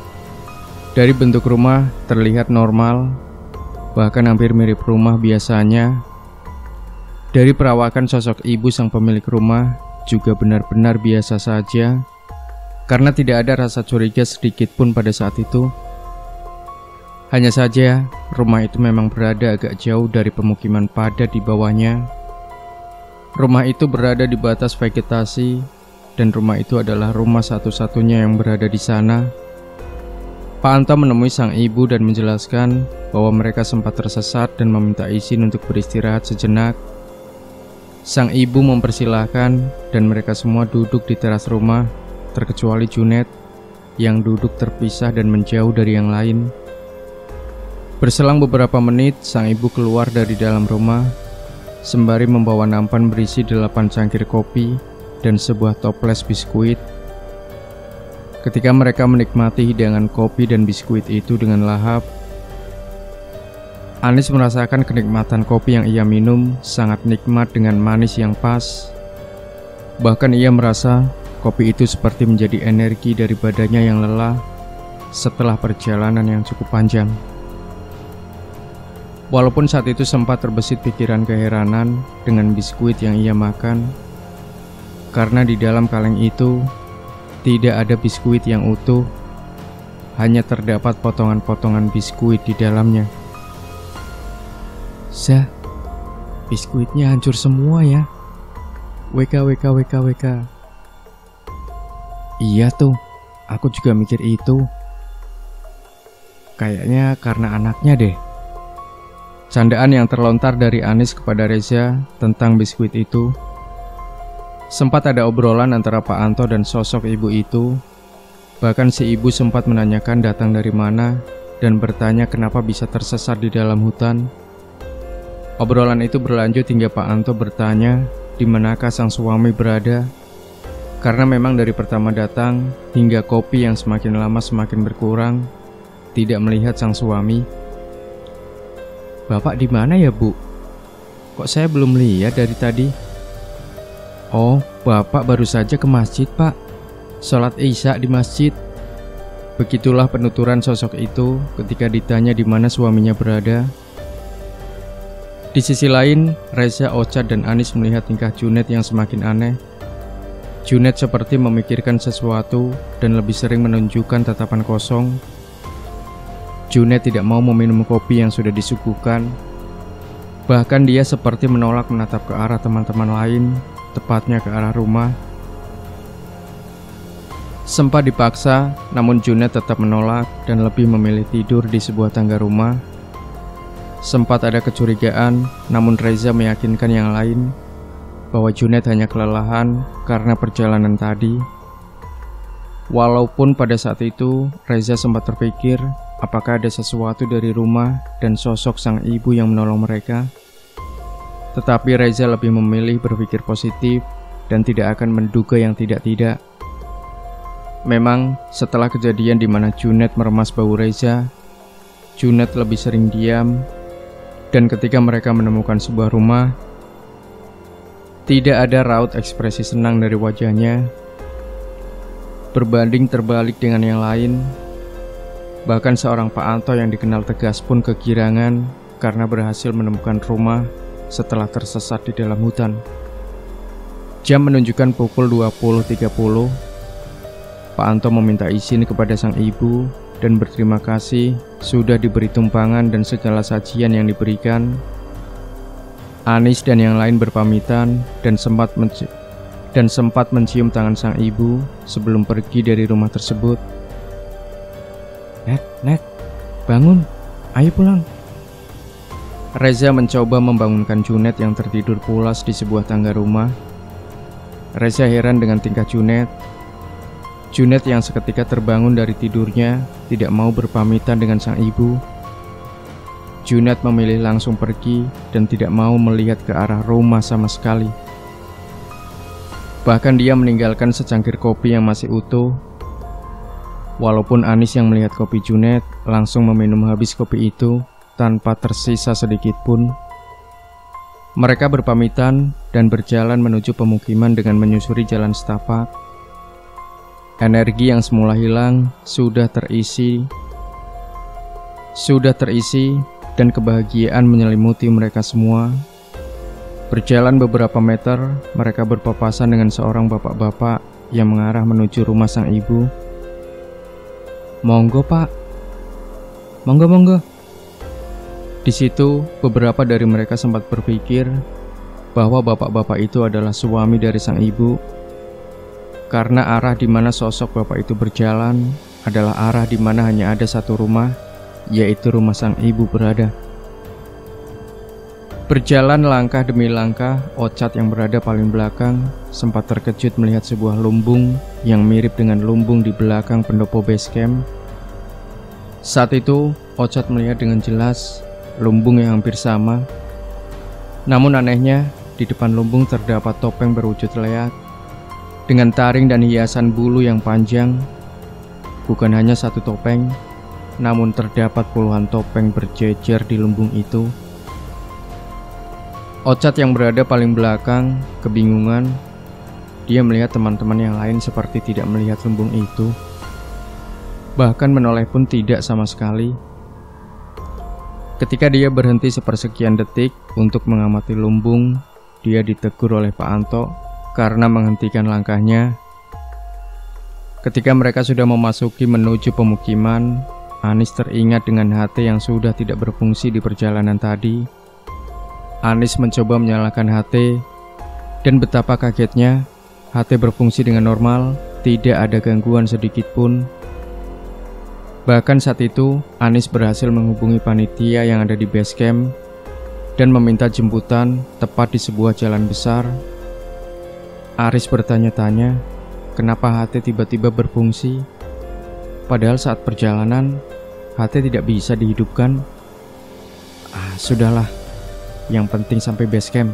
Dari bentuk rumah terlihat normal, bahkan hampir mirip rumah biasanya. Dari perawakan sosok ibu sang pemilik rumah juga benar-benar biasa saja, karena tidak ada rasa curiga sedikit pun pada saat itu. Hanya saja, rumah itu memang berada agak jauh dari pemukiman padat di bawahnya. Rumah itu berada di batas vegetasi, dan rumah itu adalah rumah satu-satunya yang berada di sana. Pak Anto menemui sang ibu dan menjelaskan bahwa mereka sempat tersesat dan meminta izin untuk beristirahat sejenak. Sang ibu mempersilahkan dan mereka semua duduk di teras rumah, terkecuali Junet yang duduk terpisah dan menjauh dari yang lain. Berselang beberapa menit, sang ibu keluar dari dalam rumah sembari membawa nampan berisi 8 cangkir kopi dan sebuah toples biskuit. Ketika mereka menikmati hidangan kopi dan biskuit itu dengan lahap, Anis merasakan kenikmatan kopi yang ia minum sangat nikmat dengan manis yang pas. Bahkan ia merasa kopi itu seperti menjadi energi dari badannya yang lelah setelah perjalanan yang cukup panjang. Walaupun saat itu sempat terbesit pikiran keheranan dengan biskuit yang ia makan, karena di dalam kaleng itu tidak ada biskuit yang utuh, hanya terdapat potongan-potongan biskuit di dalamnya. "Zah, biskuitnya hancur semua ya. WK. Iya tuh, aku juga mikir itu. Kayaknya karena anaknya deh." Candaan yang terlontar dari Anis kepada Reza tentang biskuit itu. Sempat ada obrolan antara Pak Anto dan sosok ibu itu. Bahkan si ibu sempat menanyakan datang dari mana dan bertanya kenapa bisa tersesat di dalam hutan. Obrolan itu berlanjut hingga Pak Anto bertanya di manakah sang suami berada, karena memang dari pertama datang hingga kopi yang semakin lama semakin berkurang, tidak melihat sang suami. "Bapak di mana ya, Bu? Kok saya belum lihat dari tadi?" "Oh, Bapak baru saja ke masjid, Pak. Sholat Isya di masjid." Begitulah penuturan sosok itu ketika ditanya di mana suaminya berada. Di sisi lain, Reza, Ochad, dan Anis melihat tingkah Junet yang semakin aneh. Junet seperti memikirkan sesuatu dan lebih sering menunjukkan tatapan kosong. Junet tidak mau meminum kopi yang sudah disuguhkan. Bahkan dia seperti menolak menatap ke arah teman-teman lain, tepatnya ke arah rumah. Sempat dipaksa, namun Junet tetap menolak dan lebih memilih tidur di sebuah tangga rumah. Sempat ada kecurigaan, namun Reza meyakinkan yang lain bahwa Junet hanya kelelahan karena perjalanan tadi. Walaupun pada saat itu Reza sempat terpikir apakah ada sesuatu dari rumah dan sosok sang ibu yang menolong mereka. Tetapi Reza lebih memilih berpikir positif dan tidak akan menduga yang tidak-tidak. Memang setelah kejadian di mana Junet meremas bau Reza, Junet lebih sering diam. Dan ketika mereka menemukan sebuah rumah, tidak ada raut ekspresi senang dari wajahnya. Berbanding terbalik dengan yang lain, bahkan seorang Pak Anto yang dikenal tegas pun kegirangan karena berhasil menemukan rumah setelah tersesat di dalam hutan. Jam menunjukkan pukul 20.30. Pak Anto meminta izin kepada sang ibu dan berterima kasih sudah diberi tumpangan dan segala sajian yang diberikan. Anis dan yang lain berpamitan dan sempat mencium tangan sang ibu sebelum pergi dari rumah tersebut. Nek, bangun, ayo pulang." Reza mencoba membangunkan Junet yang tertidur pulas di sebuah tangga rumah. Reza heran dengan tingkah Junet. Junet yang seketika terbangun dari tidurnya tidak mau berpamitan dengan sang ibu. Junet memilih langsung pergi dan tidak mau melihat ke arah rumah sama sekali. Bahkan dia meninggalkan secangkir kopi yang masih utuh. Walaupun Anis yang melihat kopi Junet langsung meminum habis kopi itu tanpa tersisa sedikit pun. Mereka berpamitan dan berjalan menuju pemukiman dengan menyusuri jalan setapak. Energi yang semula hilang sudah terisi dan kebahagiaan menyelimuti mereka semua. Berjalan beberapa meter, mereka berpapasan dengan seorang bapak-bapak yang mengarah menuju rumah sang ibu. "Monggo, Pak. Monggo." Di situ, beberapa dari mereka sempat berpikir bahwa bapak-bapak itu adalah suami dari sang ibu. Karena arah di mana sosok bapak itu berjalan adalah arah di mana hanya ada satu rumah, yaitu rumah sang ibu berada. Berjalan langkah demi langkah, Ochad yang berada paling belakang sempat terkejut melihat sebuah lumbung yang mirip dengan lumbung di belakang pendopo base camp. Saat itu, Ochad melihat dengan jelas lumbung yang hampir sama. Namun anehnya, di depan lumbung terdapat topeng berwujud leak dengan taring dan hiasan bulu yang panjang. Bukan hanya satu topeng, namun terdapat puluhan topeng berjejer di lumbung itu. Ochad yang berada paling belakang kebingungan. Dia melihat teman-teman yang lain seperti tidak melihat lumbung itu. Bahkan menoleh pun tidak sama sekali. Ketika dia berhenti sepersekian detik untuk mengamati lumbung, dia ditegur oleh Pak Anto karena menghentikan langkahnya. Ketika mereka sudah memasuki menuju pemukiman, Anis teringat dengan HT yang sudah tidak berfungsi di perjalanan tadi. Anis mencoba menyalakan HT, dan betapa kagetnya, HT berfungsi dengan normal, tidak ada gangguan sedikit pun. Bahkan saat itu, Anis berhasil menghubungi panitia yang ada di base camp dan meminta jemputan tepat di sebuah jalan besar. Aris bertanya-tanya, kenapa HT tiba-tiba berfungsi? Padahal saat perjalanan, HT tidak bisa dihidupkan. Sudahlah. yang penting sampai base camp."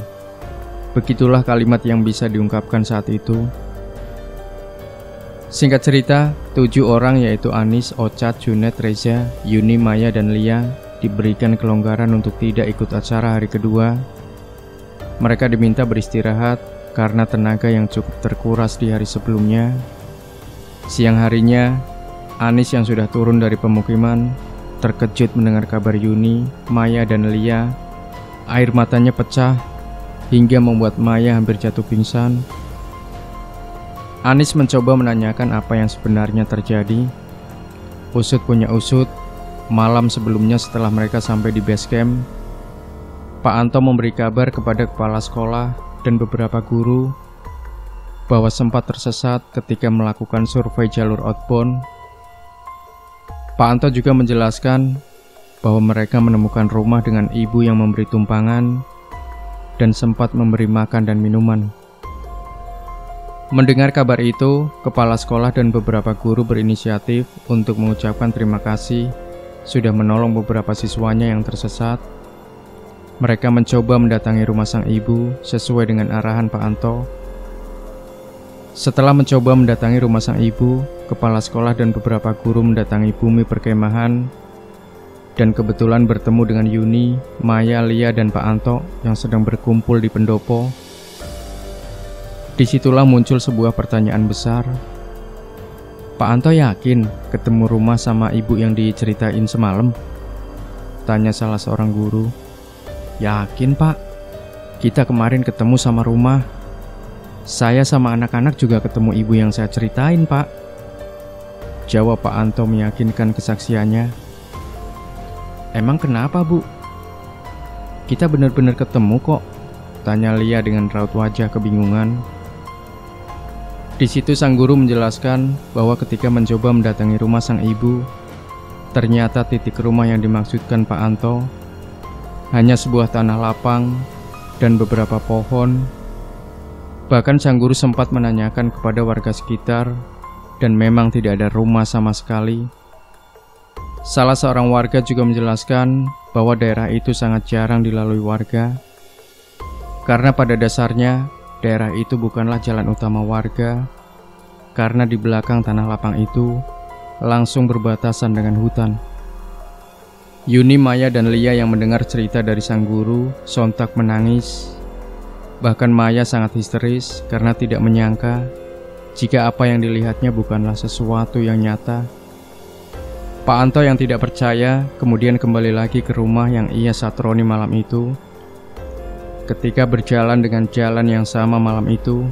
Begitulah kalimat yang bisa diungkapkan saat itu. Singkat cerita, 7 orang yaitu Anis, Ochad, Junet, Reza, Yuni, Maya, dan Lia diberikan kelonggaran untuk tidak ikut acara hari kedua. Mereka diminta beristirahat karena tenaga yang cukup terkuras di hari sebelumnya. Siang harinya, Anis yang sudah turun dari pemukiman terkejut mendengar kabar Yuni, Maya, dan Lia. Air matanya pecah hingga membuat Maya hampir jatuh pingsan. Anis mencoba menanyakan apa yang sebenarnya terjadi. Usut punya usut, malam sebelumnya setelah mereka sampai di base camp, Pak Anto memberi kabar kepada kepala sekolah dan beberapa guru bahwa sempat tersesat ketika melakukan survei jalur outbound. Pak Anto juga menjelaskan bahwa mereka menemukan rumah dengan ibu yang memberi tumpangan dan sempat memberi makan dan minuman. Mendengar kabar itu, kepala sekolah dan beberapa guru berinisiatif untuk mengucapkan terima kasih sudah menolong beberapa siswanya yang tersesat. Mereka mencoba mendatangi rumah sang ibu sesuai dengan arahan Pak Anto. Setelah mencoba mendatangi rumah sang ibu, kepala sekolah dan beberapa guru mendatangi bumi perkemahan dan kebetulan bertemu dengan Yuni, Maya, Lia, dan Pak Anto yang sedang berkumpul di pendopo. Disitulah muncul sebuah pertanyaan besar. "Pak Anto yakin ketemu rumah sama ibu yang diceritain semalam?" tanya salah seorang guru. "Yakin, Pak. Kita kemarin ketemu sama rumah. Saya sama anak-anak juga ketemu ibu yang saya ceritain, Pak," jawab Pak Anto meyakinkan kesaksiannya. "Emang kenapa, Bu?" "Kita benar-benar ketemu kok," tanya Lia dengan raut wajah kebingungan. Di situ sang guru menjelaskan bahwa ketika mencoba mendatangi rumah sang ibu, ternyata titik rumah yang dimaksudkan Pak Anto hanya sebuah tanah lapang dan beberapa pohon. Bahkan sang guru sempat menanyakan kepada warga sekitar dan memang tidak ada rumah sama sekali. Salah seorang warga juga menjelaskan bahwa daerah itu sangat jarang dilalui warga, karena pada dasarnya daerah itu bukanlah jalan utama warga, karena di belakang tanah lapang itu langsung berbatasan dengan hutan. Yuni, Maya, dan Lia yang mendengar cerita dari sang guru sontak menangis. Bahkan Maya sangat histeris karena tidak menyangka jika apa yang dilihatnya bukanlah sesuatu yang nyata. Pak Anto yang tidak percaya kemudian kembali lagi ke rumah yang ia satroni malam itu. Ketika berjalan dengan jalan yang sama malam itu,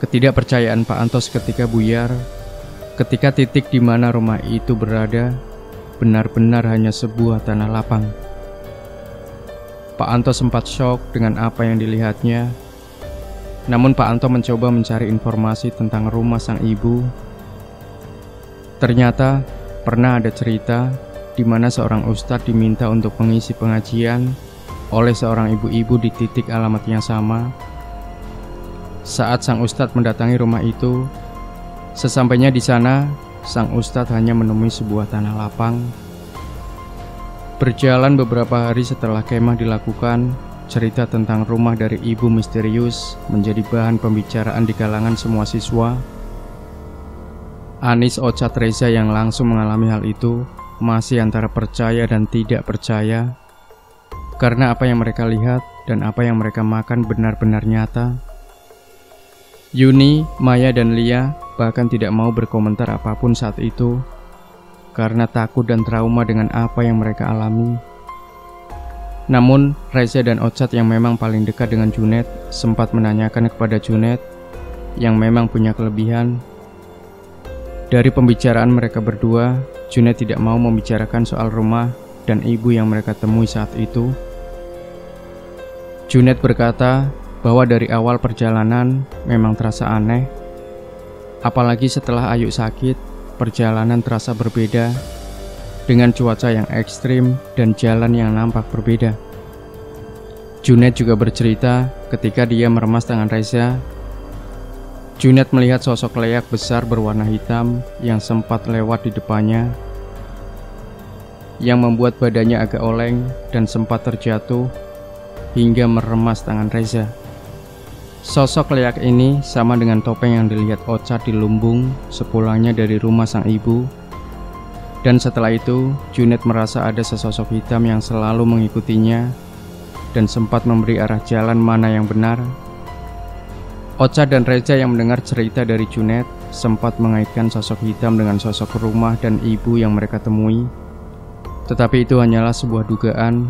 ketidakpercayaan Pak Anto seketika buyar ketika titik di mana rumah itu berada benar-benar hanya sebuah tanah lapang. Pak Anto sempat syok dengan apa yang dilihatnya. Namun Pak Anto mencoba mencari informasi tentang rumah sang ibu. Ternyata pernah ada cerita di mana seorang ustadz diminta untuk mengisi pengajian oleh seorang ibu-ibu di titik alamat yang sama. Saat sang ustadz mendatangi rumah itu, sesampainya di sana, sang ustadz hanya menemui sebuah tanah lapang. Berjalan beberapa hari setelah kemah dilakukan, cerita tentang rumah dari ibu misterius menjadi bahan pembicaraan di kalangan semua siswa. Anis, Ochad, Reza yang langsung mengalami hal itu masih antara percaya dan tidak percaya, karena apa yang mereka lihat dan apa yang mereka makan benar-benar nyata. Yuni, Maya, dan Lia bahkan tidak mau berkomentar apapun saat itu karena takut dan trauma dengan apa yang mereka alami. Namun Reza dan Ochad yang memang paling dekat dengan Junet sempat menanyakan kepada Junet yang memang punya kelebihan. Dari pembicaraan mereka berdua, Junet tidak mau membicarakan soal rumah dan ibu yang mereka temui saat itu. Junet berkata bahwa dari awal perjalanan memang terasa aneh. Apalagi setelah Ayu sakit, perjalanan terasa berbeda dengan cuaca yang ekstrim dan jalan yang nampak berbeda. Junet juga bercerita ketika dia meremas tangan Reza. Junet melihat sosok leak besar berwarna hitam yang sempat lewat di depannya, yang membuat badannya agak oleng dan sempat terjatuh. hingga meremas tangan Reza. Sosok leak ini sama dengan topeng yang dilihat Ochard di lumbung sepulangnya dari rumah sang ibu. Dan setelah itu, Junet merasa ada sesosok hitam yang selalu mengikutinya dan sempat memberi arah jalan mana yang benar. Ochard dan Reza yang mendengar cerita dari Junet sempat mengaitkan sosok hitam dengan sosok rumah dan ibu yang mereka temui. Tetapi itu hanyalah sebuah dugaan.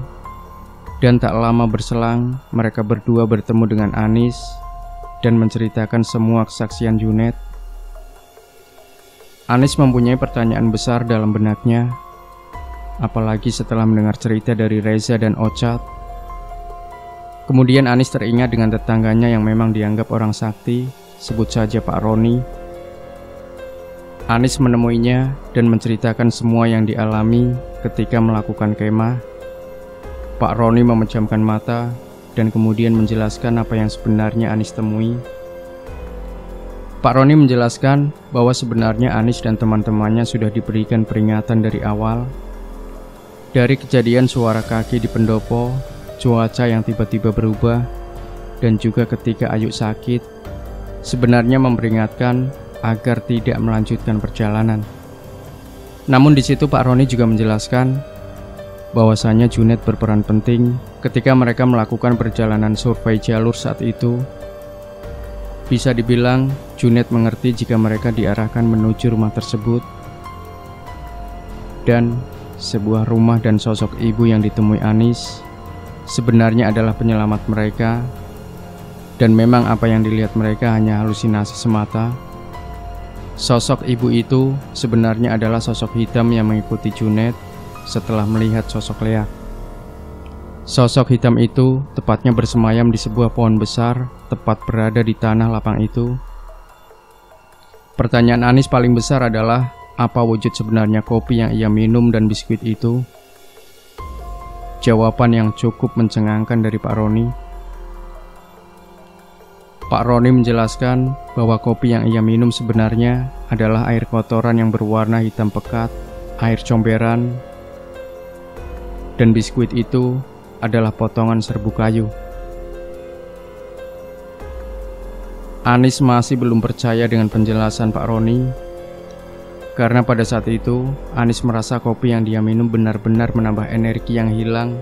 Dan tak lama berselang, mereka berdua bertemu dengan Anis dan menceritakan semua kesaksian Junet. Anis mempunyai pertanyaan besar dalam benaknya, apalagi setelah mendengar cerita dari Reza dan Ochard. Kemudian Anis teringat dengan tetangganya yang memang dianggap orang sakti, sebut saja Pak Roni. Anis menemuinya dan menceritakan semua yang dialami ketika melakukan kemah. Pak Roni memejamkan mata dan kemudian menjelaskan apa yang sebenarnya Anis temui. Pak Roni menjelaskan bahwa sebenarnya Anis dan teman-temannya sudah diberikan peringatan dari awal. Dari kejadian suara kaki di pendopo, cuaca yang tiba-tiba berubah, dan juga ketika Ayu sakit, sebenarnya memperingatkan agar tidak melanjutkan perjalanan. Namun di situ Pak Roni juga menjelaskan bahwasanya Junet berperan penting ketika mereka melakukan perjalanan survei jalur saat itu. Bisa dibilang Junet mengerti jika mereka diarahkan menuju rumah tersebut, dan sebuah rumah dan sosok ibu yang ditemui Anis sebenarnya adalah penyelamat mereka, dan memang apa yang dilihat mereka hanya halusinasi semata. Sosok ibu itu sebenarnya adalah sosok hitam yang mengikuti Junet setelah melihat sosok leak. Sosok hitam itu tepatnya bersemayam di sebuah pohon besar, tepat berada di tanah lapang itu. Pertanyaan Anis paling besar adalah, apa wujud sebenarnya kopi yang ia minum dan biskuit itu? Jawaban yang cukup mencengangkan dari Pak Roni. Pak Roni menjelaskan bahwa kopi yang ia minum sebenarnya adalah air kotoran yang berwarna hitam pekat, air comberan, dan biskuit itu adalah potongan serbuk kayu. Anis masih belum percaya dengan penjelasan Pak Roni, karena pada saat itu Anis merasa kopi yang dia minum benar-benar menambah energi yang hilang.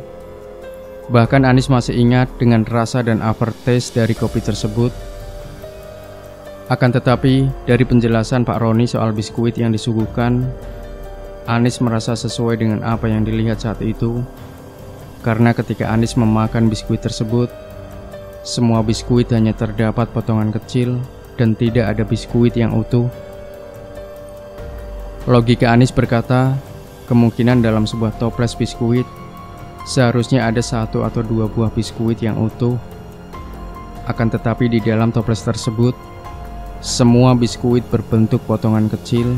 Bahkan Anis masih ingat dengan rasa dan aftertaste dari kopi tersebut. Akan tetapi dari penjelasan Pak Roni soal biskuit yang disuguhkan, Anis merasa sesuai dengan apa yang dilihat saat itu. Karena ketika Anis memakan biskuit tersebut, semua biskuit hanya terdapat potongan kecil dan tidak ada biskuit yang utuh. Logika Anis berkata, kemungkinan dalam sebuah toples biskuit seharusnya ada 1 atau 2 buah biskuit yang utuh. Akan tetapi di dalam toples tersebut, semua biskuit berbentuk potongan kecil.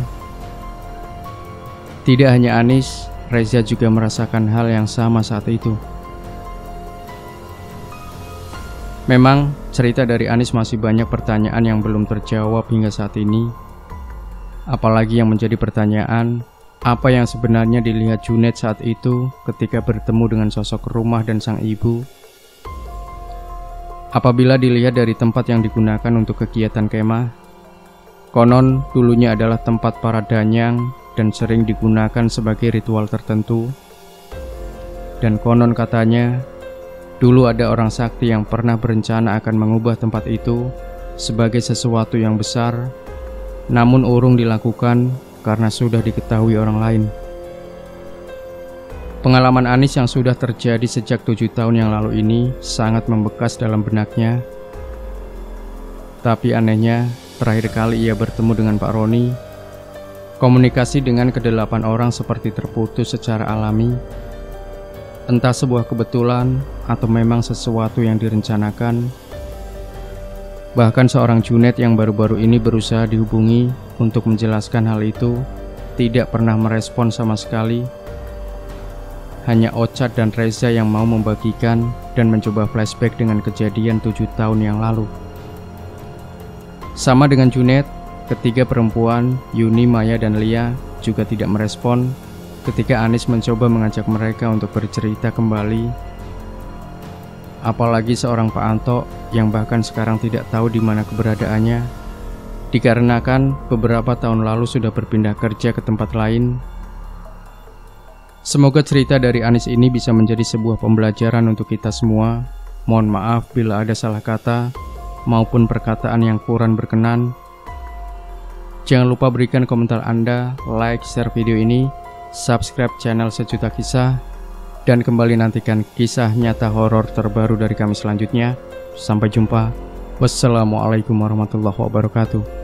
Tidak hanya Anis, Reza juga merasakan hal yang sama saat itu. Memang, cerita dari Anis masih banyak pertanyaan yang belum terjawab hingga saat ini. Apalagi yang menjadi pertanyaan, apa yang sebenarnya dilihat Junet saat itu ketika bertemu dengan sosok rumah dan sang ibu. Apabila dilihat dari tempat yang digunakan untuk kegiatan kemah, konon dulunya adalah tempat para danyang dan sering digunakan sebagai ritual tertentu. Dan konon katanya, dulu ada orang sakti yang pernah berencana akan mengubah tempat itu sebagai sesuatu yang besar, namun urung dilakukan karena sudah diketahui orang lain. Pengalaman Anis yang sudah terjadi sejak 7 tahun yang lalu ini sangat membekas dalam benaknya. Tapi anehnya, terakhir kali ia bertemu dengan Pak Roni, komunikasi dengan ke-8 orang seperti terputus secara alami. Entah sebuah kebetulan atau memang sesuatu yang direncanakan. Bahkan seorang Junet yang baru-baru ini berusaha dihubungi untuk menjelaskan hal itu tidak pernah merespon sama sekali. Hanya Ochard dan Reza yang mau membagikan dan mencoba flashback dengan kejadian 7 tahun yang lalu. Sama dengan Junet, ketiga perempuan, Yuni, Maya, dan Lia juga tidak merespon ketika Anis mencoba mengajak mereka untuk bercerita kembali. apalagi seorang Pak Anto yang bahkan sekarang tidak tahu di mana keberadaannya, dikarenakan beberapa tahun lalu sudah berpindah kerja ke tempat lain. Semoga cerita dari Anis ini bisa menjadi sebuah pembelajaran untuk kita semua. Mohon maaf bila ada salah kata maupun perkataan yang kurang berkenan. Jangan lupa berikan komentar Anda, like, share video ini, subscribe channel Sejuta Kisah, dan kembali nantikan kisah nyata horor terbaru dari kami selanjutnya. Sampai jumpa. Wassalamualaikum warahmatullahi wabarakatuh.